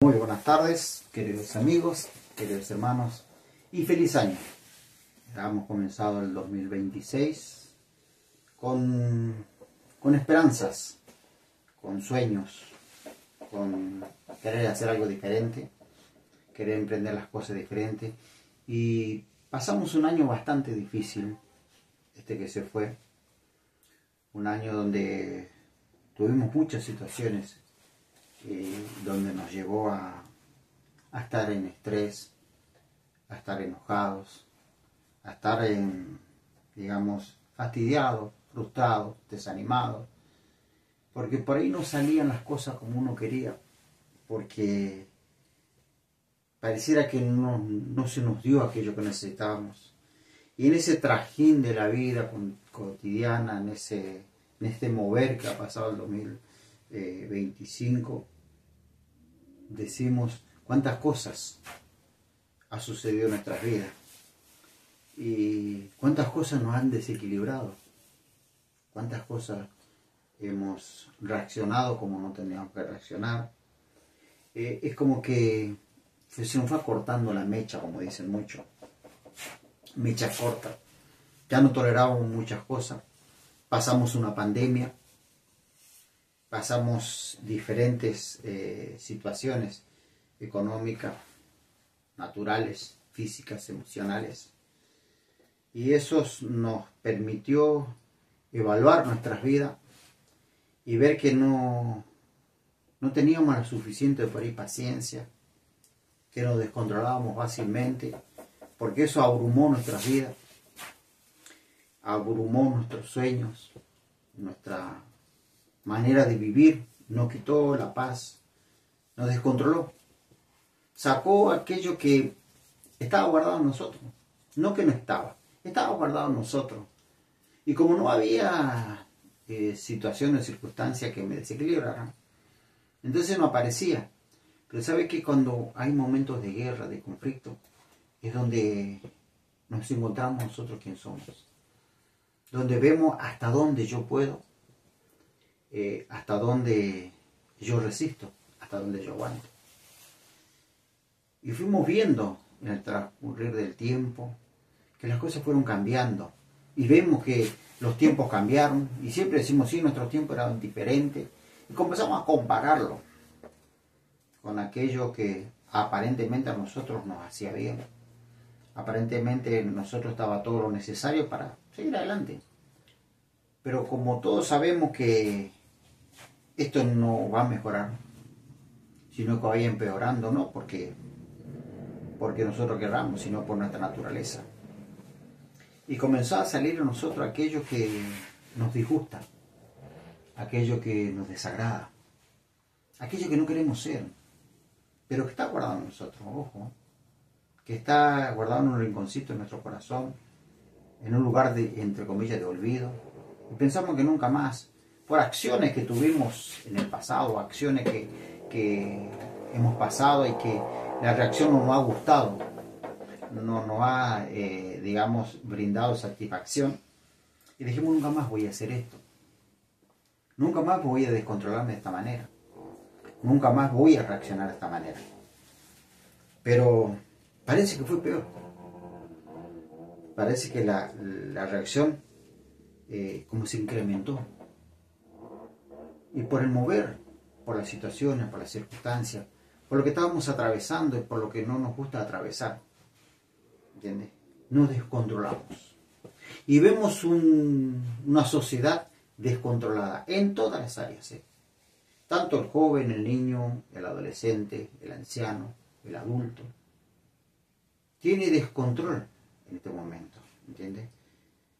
Muy buenas tardes, queridos amigos, queridos hermanos, y feliz año. Hemos comenzado el 2026 con esperanzas, con sueños, con querer hacer algo diferente, querer emprender las cosas diferentes. Y pasamos un año bastante difícil, este que se fue, un año donde tuvimos muchas situaciones donde nos llevó a estar en estrés, a estar enojados, a estar digamos, fastidiados, frustrados, desanimados, porque por ahí no salían las cosas como uno quería, porque pareciera que no se nos dio aquello que necesitábamos. Y en ese trajín de la vida cotidiana, en este mover que ha pasado el 2025, decimos cuántas cosas ha sucedido en nuestras vidas y cuántas cosas nos han desequilibrado, cuántas cosas hemos reaccionado como no teníamos que reaccionar. Es como que se nos fue cortando la mecha, como dicen mucho, mecha corta. Ya no tolerábamos muchas cosas, pasamos una pandemia, pasamos diferentes situaciones económicas, naturales, físicas, emocionales, y eso nos permitió evaluar nuestras vidas y ver que no teníamos la suficiente por ahí paciencia, que nos descontrolábamos fácilmente, porque eso abrumó nuestras vidas, abrumó nuestros sueños, nuestra manera de vivir, nos quitó la paz, nos descontroló, sacó aquello que estaba guardado en nosotros, no que no estaba guardado en nosotros. Y como no había situaciones, circunstancias que me desequilibraran, entonces no aparecía. Pero sabe que cuando hay momentos de guerra, de conflicto, es donde nos encontramos nosotros quién somos, donde vemos hasta dónde yo puedo, hasta dónde yo resisto, hasta dónde yo aguanto. Y fuimos viendo en el transcurrir del tiempo que las cosas fueron cambiando. Y vemos que los tiempos cambiaron. Y siempre decimos, sí, nuestros tiempos eran diferentes. Y comenzamos a compararlo con aquello que aparentemente a nosotros nos hacía bien. Aparentemente en nosotros estaba todo lo necesario para seguir adelante. Pero como todos sabemos que esto no va a mejorar, sino que va a ir empeorando, no porque nosotros querramos, sino por nuestra naturaleza. Y comenzó a salir a nosotros aquello que nos disgusta, aquello que nos desagrada, aquello que no queremos ser, pero que está guardado en nosotros, ojo, que está guardado en un rinconcito en nuestro corazón, en un lugar de, entre comillas, de olvido, y pensamos que nunca más, por acciones que tuvimos en el pasado, acciones que hemos pasado y que la reacción no nos ha gustado, no nos ha, digamos, brindado satisfacción, y dijimos, nunca más voy a hacer esto, nunca más voy a descontrolarme de esta manera, nunca más voy a reaccionar de esta manera. Pero parece que fue peor, parece que la reacción como se incrementó, y por el mover, por las situaciones, por las circunstancias, por lo que estábamos atravesando y por lo que no nos gusta atravesar, ¿entiendes? Nos descontrolamos. Y vemos una sociedad descontrolada en todas las áreas, tanto el joven, el niño, el adolescente, el anciano, el adulto. Tiene descontrol en este momento, ¿entiendes?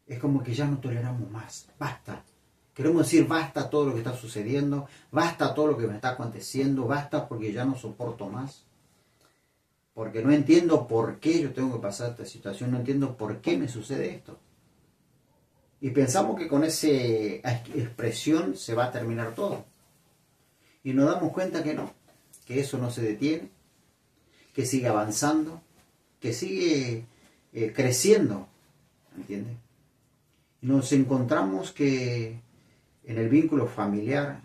Es como que ya no toleramos más, basta. Queremos decir basta todo lo que está sucediendo, basta todo lo que me está aconteciendo, basta porque ya no soporto más. Porque no entiendo por qué yo tengo que pasar esta situación, no entiendo por qué me sucede esto. Y pensamos que con esa expresión se va a terminar todo. Y nos damos cuenta que no, que eso no se detiene, que sigue avanzando, que sigue creciendo, ¿entiendes? Y nos encontramos que en el vínculo familiar,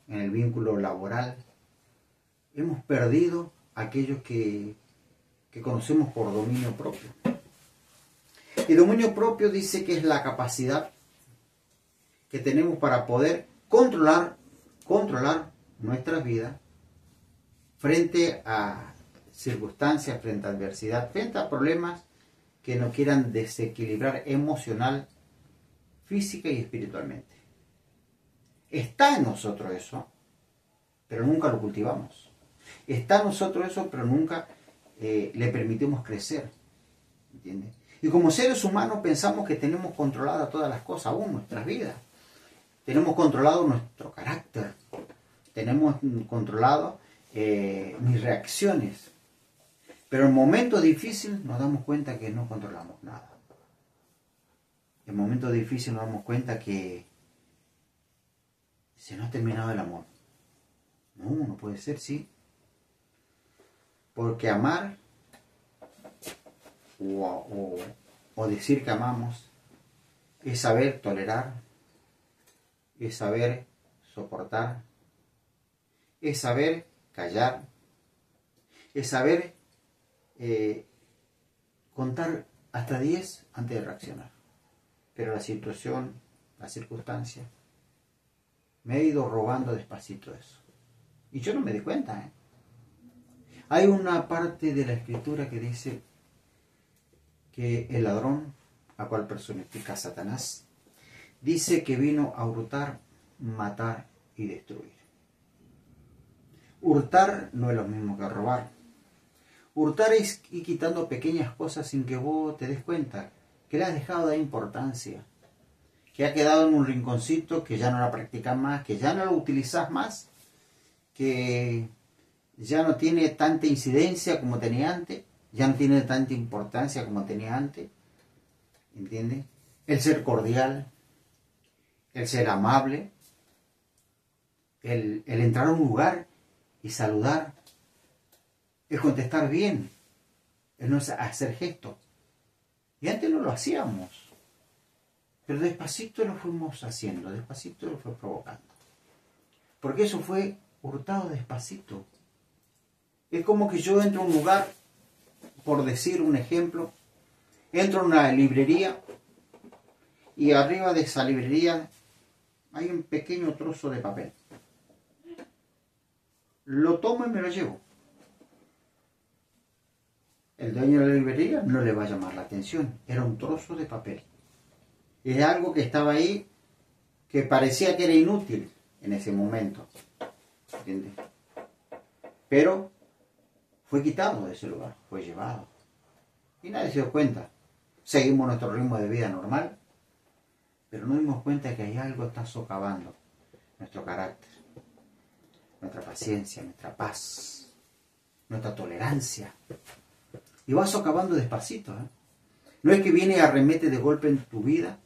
en el vínculo laboral, hemos perdido aquellos que conocemos por dominio propio. Y dominio propio dice que es la capacidad que tenemos para poder controlar nuestras vidas frente a circunstancias, frente a adversidad, frente a problemas que nos quieran desequilibrar emocional, física y espiritualmente. Está en nosotros eso, pero nunca lo cultivamos. Está en nosotros eso, pero nunca le permitimos crecer. ¿Entiendes? Y como seres humanos pensamos que tenemos controladas todas las cosas, aún nuestras vidas. Tenemos controlado nuestro carácter. Tenemos controlado mis reacciones. Pero en momentos difíciles nos damos cuenta que no controlamos nada. En momentos difíciles nos damos cuenta que se nos ha terminado el amor. No puede ser, sí. Porque amar o decir que amamos es saber tolerar, es saber soportar, es saber callar, es saber contar hasta 10 antes de reaccionar. Pero la situación, la circunstancia, me ha ido robando despacito eso. Y yo no me di cuenta. Hay una parte de la escritura que dice que el ladrón, a cual personifica Satanás, dice que vino a hurtar, matar y destruir. Hurtar no es lo mismo que robar. Hurtar es ir quitando pequeñas cosas sin que vos te des cuenta, que le has dejado de importancia, que ha quedado en un rinconcito, que ya no la practicas más, que ya no lo utilizas más, que ya no tiene tanta incidencia como tenía antes, ya no tiene tanta importancia como tenía antes. ¿Entiendes? El ser cordial, el ser amable, el entrar a un lugar y saludar, el contestar bien, el no hacer gestos. Y antes no lo hacíamos, pero despacito lo fuimos haciendo, despacito lo fue provocando. Porque eso fue hurtado despacito. Es como que yo entro a un lugar, por decir un ejemplo, entro a una librería y arriba de esa librería hay un pequeño trozo de papel. Lo tomo y me lo llevo. El dueño de la librería no le va a llamar la atención. Era un trozo de papel. Es algo que estaba ahí que parecía que era inútil en ese momento. ¿Entiendes? Pero fue quitado de ese lugar, fue llevado. Y nadie se dio cuenta. Seguimos nuestro ritmo de vida normal, pero no dimos cuenta que hay algo que está socavando nuestro carácter, nuestra paciencia, nuestra paz, nuestra tolerancia. Y va socavando despacito. No es que viene y arremete de golpe en tu vida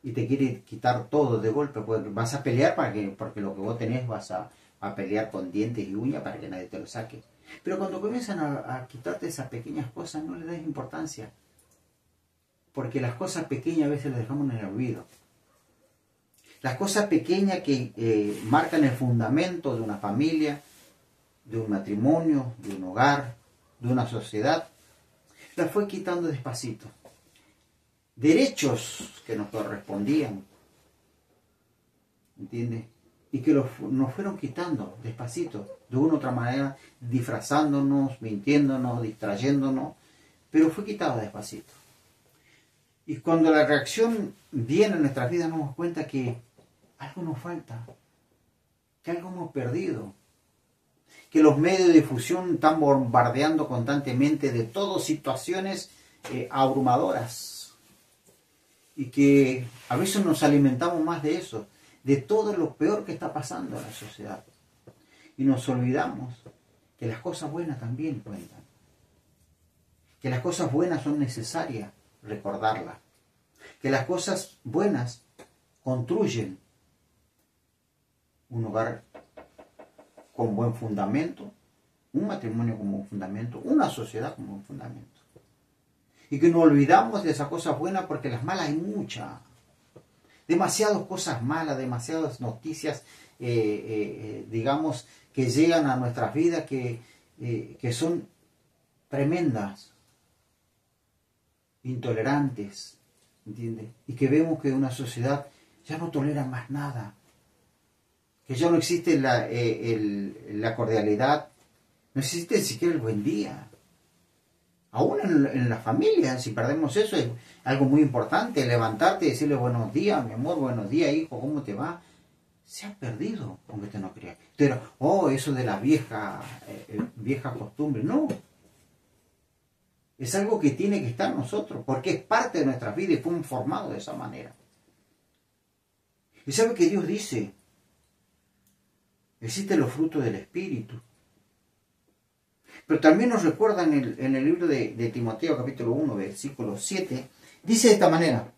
y te quiere quitar todo de golpe, porque vas a pelear porque lo que vos tenés vas a pelear con dientes y uñas para que nadie te lo saque. Pero cuando comienzan a quitarte esas pequeñas cosas, no le das importancia. Porque las cosas pequeñas a veces las dejamos en el olvido. Las cosas pequeñas que marcan el fundamento de una familia, de un matrimonio, de un hogar, de una sociedad, las fue quitando despacito. Derechos que nos correspondían, ¿entiendes? Y que nos fueron quitando despacito, de una u otra manera, disfrazándonos, mintiéndonos, distrayéndonos, pero fue quitado despacito. Y cuando la reacción viene en nuestras vidas, nos damos cuenta que algo nos falta, que algo hemos perdido, que los medios de difusión están bombardeando constantemente de todas situaciones abrumadoras, y que a veces nos alimentamos más de eso, de todo lo peor que está pasando en la sociedad. Y nos olvidamos que las cosas buenas también cuentan. Que las cosas buenas son necesarias recordarlas. Que las cosas buenas construyen un hogar con buen fundamento, un matrimonio como un fundamento, una sociedad como un fundamento. Y que no olvidamos de esas cosas buenas porque las malas hay muchas. Demasiadas cosas malas, demasiadas noticias, digamos, que llegan a nuestras vidas que son tremendas, intolerantes, ¿entiendes? Y que vemos que una sociedad ya no tolera más nada, que ya no existe la cordialidad, no existe ni siquiera el buen día. Aún en la familia, si perdemos eso, es algo muy importante, levantarte y decirle buenos días, mi amor, buenos días, hijo, ¿cómo te va? Se ha perdido, aunque usted no crea. Pero, eso de la vieja costumbre, no. Es algo que tiene que estar en nosotros, porque es parte de nuestra vida y fuimos formados de esa manera. ¿Y sabe que Dios dice? Existen los frutos del Espíritu. Pero también nos recuerda en el libro de Timoteo, capítulo 1, versículo 7, dice de esta manera: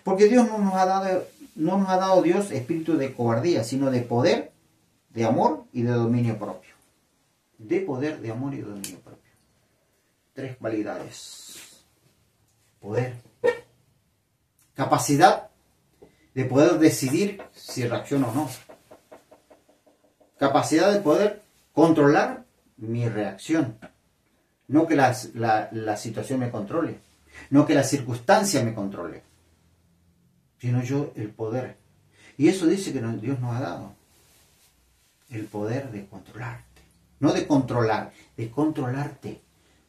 porque Dios no nos ha dado Dios espíritu de cobardía, sino de poder, de amor y de dominio propio. De poder, de amor y de dominio propio. 3 cualidades. Poder. Capacidad de poder decidir si reacciono o no. Capacidad de poder controlar mi reacción. No que la situación me controle. No que la circunstancia me controle. Sino yo el poder. Y eso dice que Dios nos ha dado. El poder de controlarte. No de controlar, de controlarte.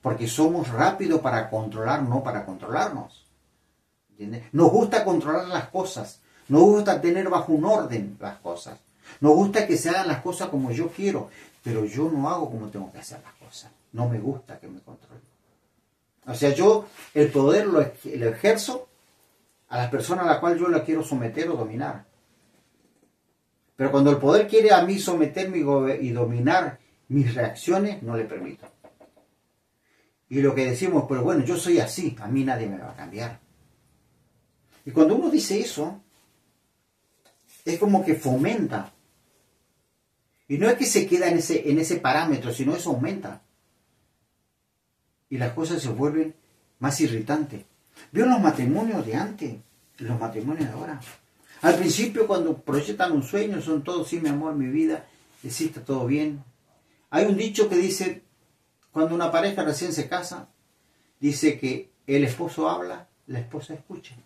Porque somos rápidos para controlar, no para controlarnos. ¿Entiendes? Nos gusta controlar las cosas. Nos gusta tener bajo un orden las cosas. Nos gusta que se hagan las cosas como yo quiero. Pero yo no hago como tengo que hacer las cosas. No me gusta que me controlen. O sea, yo el poder lo ejerzo a las personas a las cuales yo la quiero someter o dominar. Pero cuando el poder quiere a mí someterme y dominar mis reacciones, no le permito. Y lo que decimos, pero bueno, yo soy así, a mí nadie me va a cambiar. Y cuando uno dice eso, es como que fomenta. Y no es que se queda en ese parámetro, sino eso aumenta. Y las cosas se vuelven más irritantes. ¿Vio los matrimonios de antes y los matrimonios de ahora? Al principio, cuando proyectan un sueño, son todos, sí, mi amor, mi vida, sí, está todo bien. Hay un dicho que dice, cuando una pareja recién se casa, dice que el esposo habla, la esposa escucha.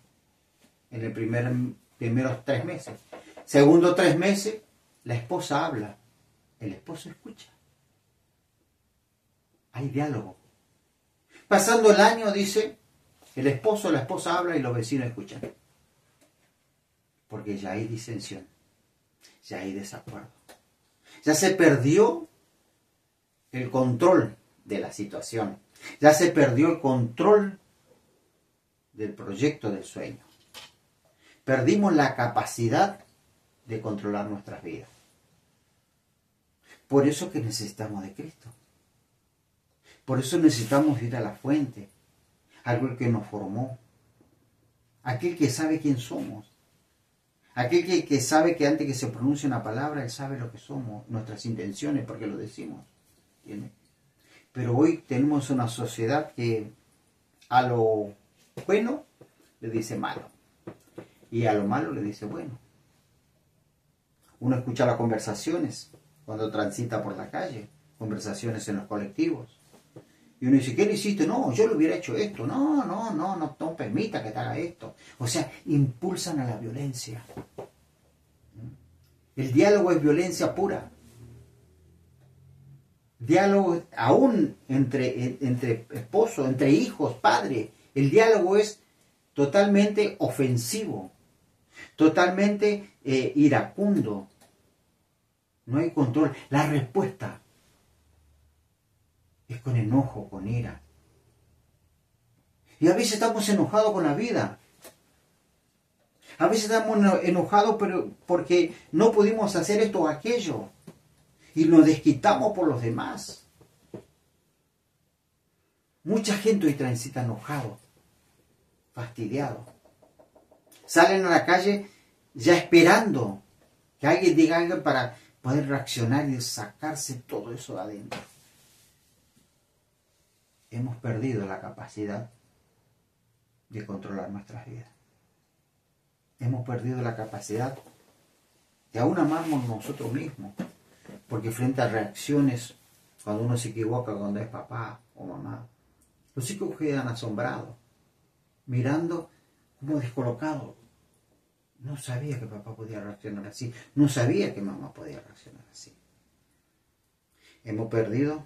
En el primeros 3 meses. Segundo 3 meses, la esposa habla, el esposo escucha. Hay diálogo. Pasando el año, dice, el esposo, la esposa habla y los vecinos escuchan. Porque ya hay disensión, ya hay desacuerdo. Ya se perdió el control de la situación. Ya se perdió el control del proyecto del sueño. Perdimos la capacidad de controlar nuestras vidas. Por eso que necesitamos de Cristo. Por eso necesitamos ir a la fuente, aquel que nos formó, aquel que sabe quién somos, aquel que sabe que antes que se pronuncie una palabra, Él sabe lo que somos, nuestras intenciones, porque lo decimos. ¿Entiendes? Pero hoy tenemos una sociedad que a lo bueno le dice malo y a lo malo le dice bueno. Uno escucha las conversaciones cuando transita por la calle, conversaciones en los colectivos. Y uno dice, ¿qué le hiciste? No, yo le hubiera hecho esto. No permita que te haga esto. O sea, impulsan a la violencia. El diálogo es violencia pura. Diálogo aún entre esposos, entre hijos, padres. El diálogo es totalmente ofensivo, totalmente iracundo. No hay control. La respuesta es con enojo, con ira. Y a veces estamos enojados con la vida. A veces estamos enojados porque no pudimos hacer esto o aquello. Y nos desquitamos por los demás. Mucha gente hoy transita enojado, fastidiado. Salen a la calle ya esperando que alguien diga algo para poder reaccionar y sacarse todo eso de adentro. Hemos perdido la capacidad de controlar nuestras vidas. Hemos perdido la capacidad de aún amarnos nosotros mismos. Porque frente a reacciones, cuando uno se equivoca, cuando es papá o mamá, los hijos quedan asombrados, mirando como descolocados. No sabía que papá podía reaccionar así, no sabía que mamá podía reaccionar así. Hemos perdido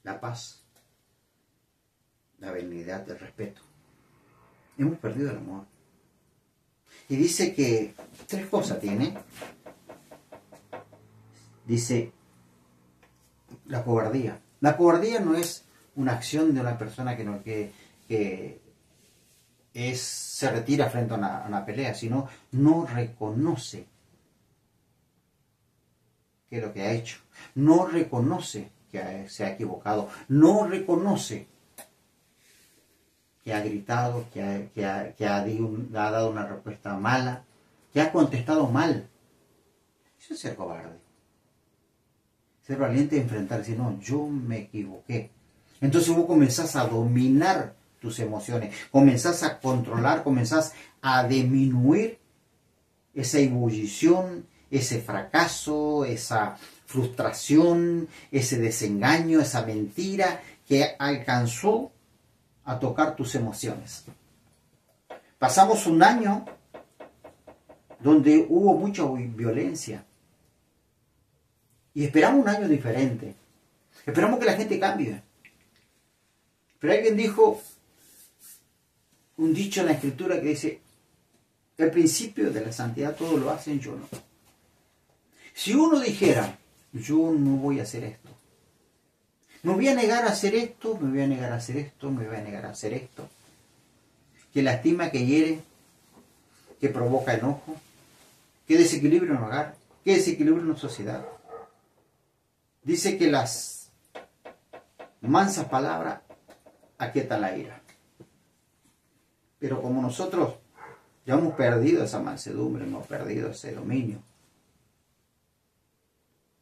la paz, la benignidad, el respeto. Hemos perdido el amor. Y dice que 3 cosas tiene. Dice la cobardía. La cobardía no es una acción de una persona que se retira frente a una pelea, sino no reconoce qué es lo que ha hecho. No reconoce que se ha equivocado. No reconoce que ha gritado, que ha dado una respuesta mala, que ha contestado mal. Eso es ser cobarde. Ser valiente de enfrentar, decir, no, yo me equivoqué. Entonces vos comenzás a dominar tus emociones, comenzás a controlar, comenzás a disminuir esa ebullición, ese fracaso, esa frustración, ese desengaño, esa mentira que alcanzó a tocar tus emociones. Pasamos un año donde hubo mucha violencia y esperamos un año diferente. Esperamos que la gente cambie. Pero alguien dijo un dicho en la escritura que dice: el principio de la santidad todo lo hacen, yo no. Si uno dijera, yo no voy a hacer esto, me voy a negar a hacer esto, me voy a negar a hacer esto, me voy a negar a hacer esto, que lastima, que hiere, que provoca enojo, que desequilibra un hogar, que desequilibra una sociedad. Dice que las mansas palabras aquietan la ira. Pero como nosotros ya hemos perdido esa mansedumbre, hemos perdido ese dominio,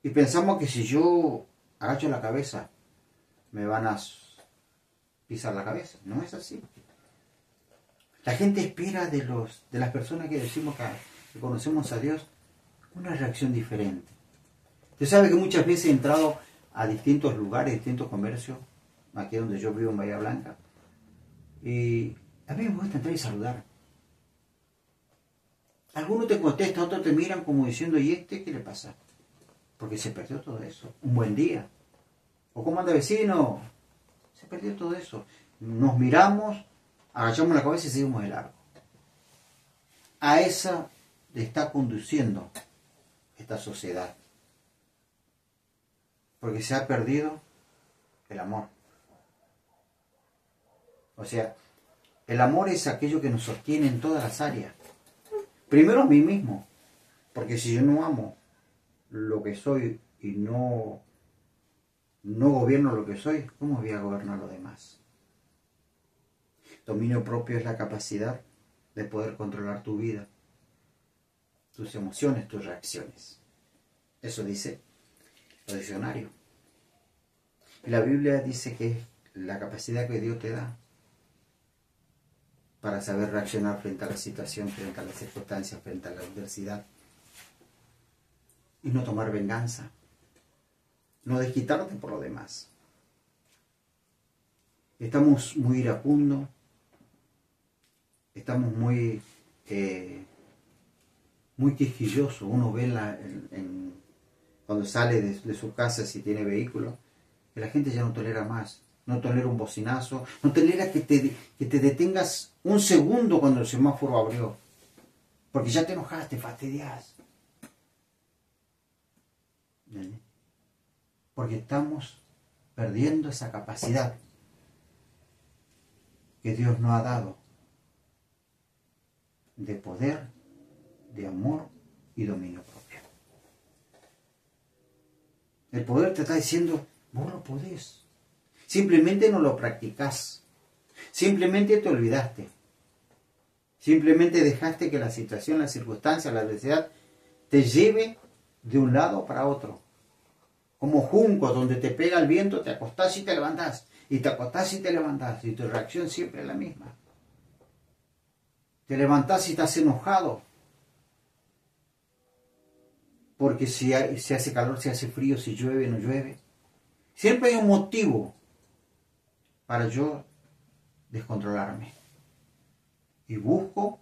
y pensamos que si yo agacho la cabeza, me van a pisar la cabeza. No es así. La gente espera de las personas que decimos que conocemos a Dios una reacción diferente. Usted sabe que muchas veces he entrado a distintos lugares, distintos comercios, aquí donde yo vivo en Bahía Blanca, y a mí me gusta entrar y saludar. Algunos te contestan, otros te miran como diciendo, ¿y este qué le pasa? Porque se perdió todo eso. Un buen día. ¿O cómo anda vecino? Se perdió todo eso. Nos miramos, agachamos la cabeza y seguimos de largo. A esa le está conduciendo esta sociedad. Porque se ha perdido el amor. O sea, el amor es aquello que nos sostiene en todas las áreas. Primero a mí mismo. Porque si yo no amo lo que soy y no gobierno lo que soy, ¿cómo voy a gobernar lo demás? Dominio propio es la capacidad de poder controlar tu vida, tus emociones, tus reacciones. Eso dice el diccionario. Y la Biblia dice que es la capacidad que Dios te da para saber reaccionar frente a la situación, frente a las circunstancias, frente a la adversidad. Y no tomar venganza. No desquitarte por lo demás. Estamos muy iracundos. Estamos muy quisquillosos. Uno ve cuando sale de su casa, si tiene vehículo, que la gente ya no tolera más. No tolera un bocinazo. No tolera que te detengas un segundo cuando el semáforo abrió. Porque ya te enojaste, fastidias. Porque estamos perdiendo esa capacidad que Dios nos ha dado de poder, de amor y dominio propio. El poder te está diciendo, vos lo podés. Simplemente no lo practicás. Simplemente te olvidaste. Simplemente dejaste que la situación, la circunstancia, la adversidad te lleve de un lado para otro. Como junco, donde te pega el viento, te acostás y te levantás. Y te acostás y te levantás. Y tu reacción siempre es la misma. Te levantás y estás enojado. porque si hace calor, si hace frío, si llueve, no llueve. Siempre hay un motivo para yo descontrolarme. Y busco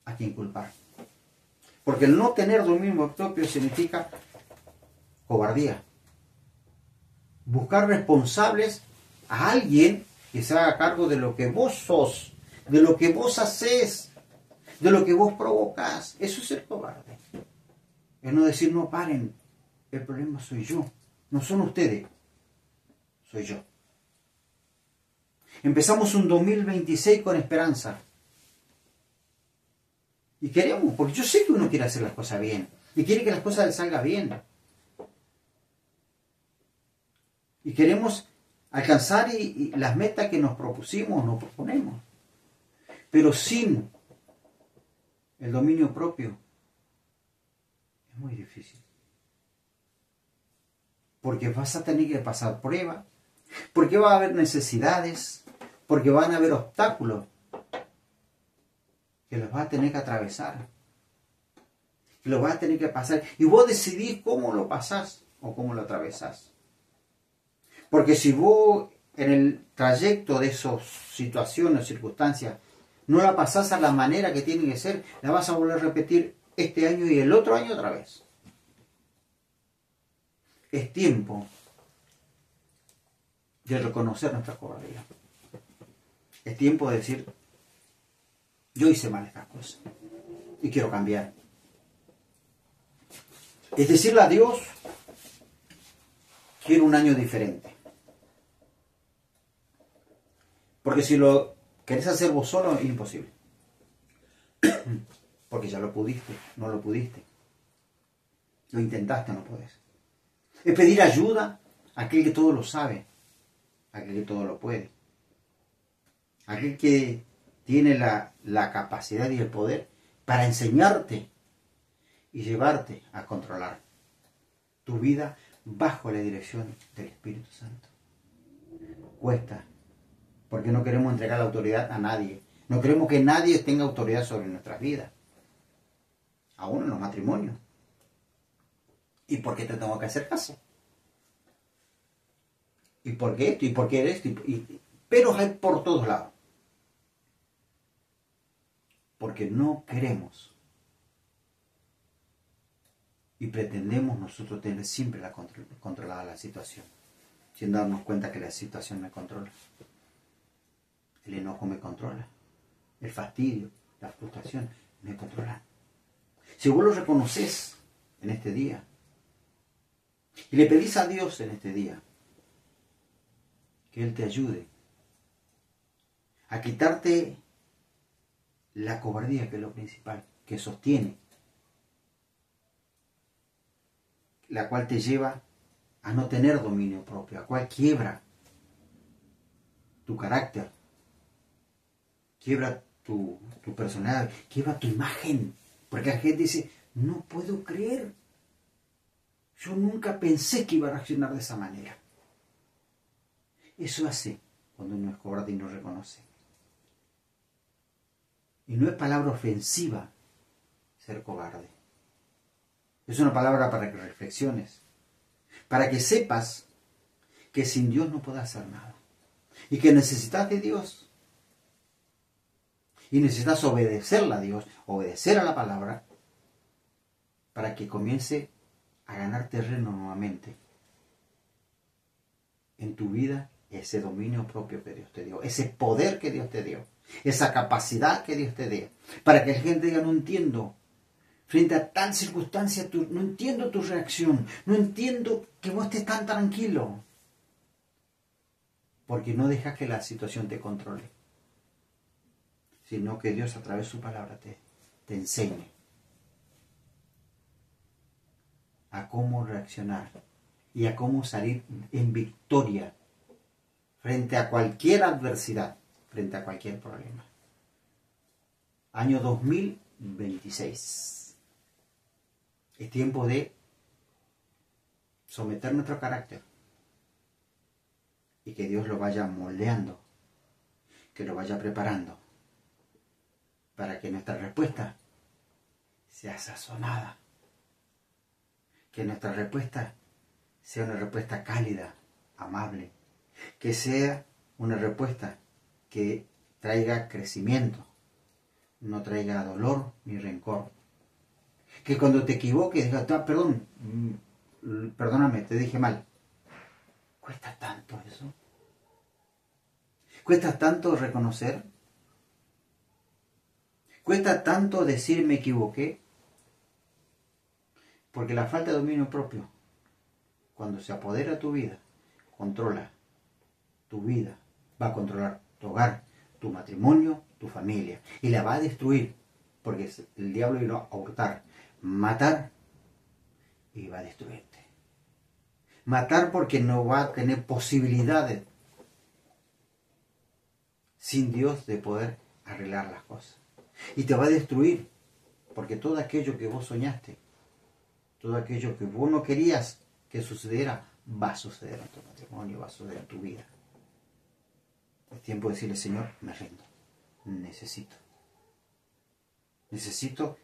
a quien culpar. Porque el no tener dominio propio significa cobardía. Buscar responsables a alguien que se haga cargo de lo que vos sos, de lo que vos haces, de lo que vos provocás. Eso es ser cobarde. Es no decir, no paren, el problema soy yo. No son ustedes, soy yo. Empezamos un 2026 con esperanza. Y queremos, porque yo sé que uno quiere hacer las cosas bien. Y quiere que las cosas le salgan bien. Y queremos alcanzar y las metas que nos propusimos, nos proponemos. Pero sin el dominio propio es muy difícil. Porque vas a tener que pasar pruebas, porque va a haber necesidades, porque van a haber obstáculos que los vas a tener que atravesar, que los vas a tener que pasar. Y vos decidís cómo lo pasás o cómo lo atravesás. Porque si vos en el trayecto de esas situaciones o circunstancias no la pasás a la manera que tiene que ser, la vas a volver a repetir este año y el otro año otra vez. Es tiempo de reconocer nuestra cobardía. Es tiempo de decir, yo hice mal estas cosas y quiero cambiar. Es decirle a Dios, quiero un año diferente. Porque si lo querés hacer vos solo, es imposible. Porque ya lo pudiste, no lo pudiste. Lo intentaste, no podés. Es pedir ayuda a aquel que todo lo sabe, a aquel que todo lo puede. A aquel que tiene la capacidad y el poder para enseñarte y llevarte a controlar tu vida bajo la dirección del Espíritu Santo. Cuesta, porque no queremos entregar la autoridad a nadie. No queremos que nadie tenga autoridad sobre nuestras vidas, aún en los matrimonios. ¿Y por qué te tengo que hacer caso? ¿Y por qué esto? ¿Y por qué esto? Pero hay por todos lados. Porque no queremos y pretendemos nosotros tener siempre controlada la situación, sin darnos cuenta que la situación me controla. El enojo me controla. El fastidio, la frustración me controlan. Si vos lo reconoces en este día y le pedís a Dios en este día que Él te ayude a quitarte la cobardía, que es lo principal, que sostiene, la cual te lleva a no tener dominio propio, a cual quiebra tu carácter, quiebra tu personalidad, quiebra tu imagen. Porque la gente dice, no puedo creer, yo nunca pensé que iba a reaccionar de esa manera. Eso hace cuando uno es cobarde y no reconoce. Y no es palabra ofensiva ser cobarde. Es una palabra para que reflexiones, para que sepas que sin Dios no puedes hacer nada. Y que necesitas de Dios. Y necesitas obedecerle a Dios, obedecer a la palabra, para que comience a ganar terreno nuevamente en tu vida, ese dominio propio que Dios te dio, ese poder que Dios te dio, esa capacidad que Dios te dio, para que la gente diga, no entiendo, frente a tal circunstancia, no entiendo tu reacción, no entiendo que vos estés tan tranquilo, porque no dejas que la situación te controle, sino que Dios a través de su palabra te enseñe a cómo reaccionar y a cómo salir en victoria frente a cualquier adversidad, frente a cualquier problema. Año 2026. Es tiempo de someter nuestro carácter y que Dios lo vaya moldeando, que lo vaya preparando, para que nuestra respuesta sea sazonada Que nuestra respuesta sea una respuesta cálida, amable. Que sea una respuesta que traiga crecimiento, no traiga dolor ni rencor. Que cuando te equivoques digas, perdón, perdóname, te dije mal. ¿Cuesta tanto eso? ¿Cuesta tanto reconocer? ¿Cuesta tanto decir me equivoqué? Porque la falta de dominio propio, cuando se apodera tu vida, controla tu vida, va a controlar tu hogar, tu matrimonio, tu familia, y la va a destruir, porque el diablo vino a hurtar, matar, y va a destruirte. Matar porque no va a tener posibilidades sin Dios de poder arreglar las cosas. Y te va a destruir, porque todo aquello que vos soñaste, todo aquello que vos no querías que sucediera, va a suceder en tu matrimonio, va a suceder en tu vida. Es tiempo de decirle, Señor, me rindo. Necesito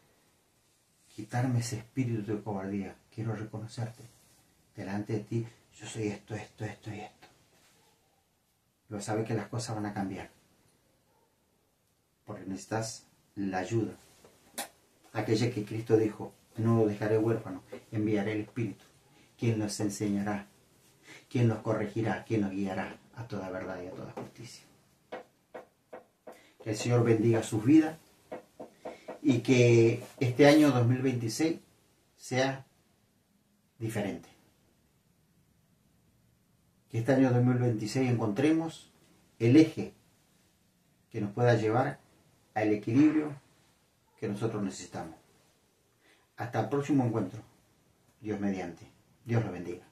quitarme ese espíritu de cobardía. Quiero reconocerte. Delante de ti, yo soy esto y esto. Pero sabes que las cosas van a cambiar. Porque necesitas la ayuda. Aquella que Cristo dijo, no lo dejaré huérfano, enviaré el Espíritu, quien nos enseñará, quien nos corregirá, quien nos guiará a toda verdad y a toda justicia. Que el Señor bendiga sus vidas y que este año 2026 sea diferente. Que este año 2026 encontremos el eje que nos pueda llevar al equilibrio que nosotros necesitamos. Hasta el próximo encuentro. Dios mediante. Dios lo bendiga.